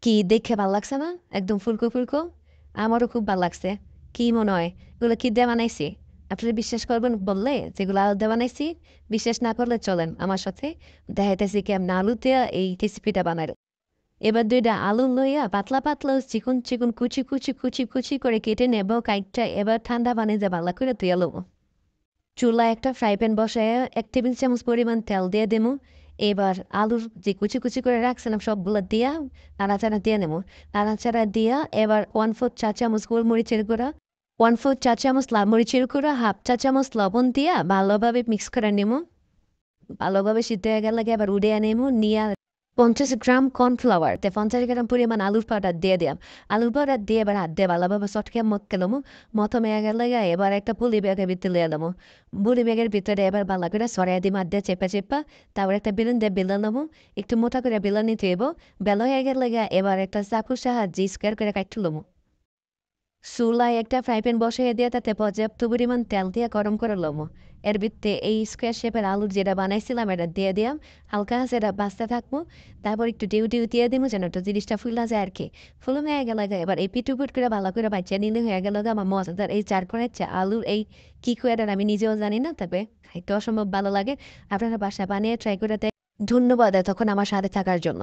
কি দেখে ভাল লাগছে না? একদম ফুলকো, ফুলকো। আমারও খুব ভাল লাগছে। কি মনে হয়? এগুলো কি দিয়ে বানাইছি? আপনারা বিশ্বাস করবেন বললে যেগুলো আলু দিয়ে বানাইছি? বিশ্বাস না করলে চলেন আমার সাথে। দেখাইতেছি কেমনে আলু দিয়ে এই রেসিপিটা বানাইল। এবার ২ টা আলু লইয়া পাতলা, পাতলা চিকন, চিকন কুচি, কুচি, কুচি, কুচি করে কেটে নেব। কাইটটা এবার ঠান্ডা পানি দিয়ে ভালো করে ধুইয়া লব। চুলায় একটা ফ্রাই প্যান বসাইয়া ১ টেবিল চামচ পরিমাণ তেল দিয়ে দেবো। এবার আলুর যে কুচি, কুচি করে রাখছিলাম সবগুলা দিয়া নাড়াচাড়া দিয়ে নেবো। নাড়াচাড়া দিয়া এবার 1/4 চা চামচ গোলমরিচের গুঁড়া, 1/4 চা চামচ লাল মরিচের গুঁড়া, 1/2 চা চামচ লবণ দিয়া ভালোভাবে মিক্স করে নেবো। ভালোভাবে সিদ্ধ হয়ে গেলে এবার উঠিয়ে নেবো। নিয়ে ৫০ গ্রাম কর্নফ্লাওয়ার ৫০ গ্রাম পরিমাণ আলুর পাউডার দিয়ে দিলাম। আলুর পাউডার দিয়ে এবার হাত দিয়ে ভালোভাবে চটকে মটকে নেবো। মথমে গেলে এবার একটা পুলি ব্যাগের ভিতরে লইয়া নেবো। পুলি ব্যাগের ভিতরে এবার ভালো করে ছড়াইয়া দিই হাত দিয়ে চেপা চেপা। তারপর একটা বেলুন দিয়ে বেলে নেবো। একটু মোটা করে বেলে নিতে হইব। বেলা হয়ে গেলে এবার একটা চাকুর সাহায্যে স্কোয়ার করে কাটতে নেবো। চুলায় একটা ফ্রাই প্যান বসিয়ে দিয়ে তাতে পর্যাপ্ত পরিমাণ তেল দিয়ে গরম করে লবো। এর ভিতরে এই স্কোয়ার শেপের আলু যেটা বানাইছিলাম এটা দিয়ে দিলাম। হালকা আছে এটা বাঁচতে থাকবো। তারপর একটু ডিউ ডিউ দিয়ে দিব যেন একটু জিনিসটা ফুলা যায় আর কি। ফুলো হয়ে গেলে এবার এই পিটুপুট করে ভালো করে বাচ্চা নিলে হয়ে গেল আমার মজাদার এই চার করে আলুর এই কি করে আমি নিজেও জানি না, তবে খাইতে অসম্ভব ভালো লাগে। আপনারা বাসা বানিয়ে ট্রাই করে দেয়। ধন্যবাদ এতক্ষণ আমার সাথে থাকার জন্য।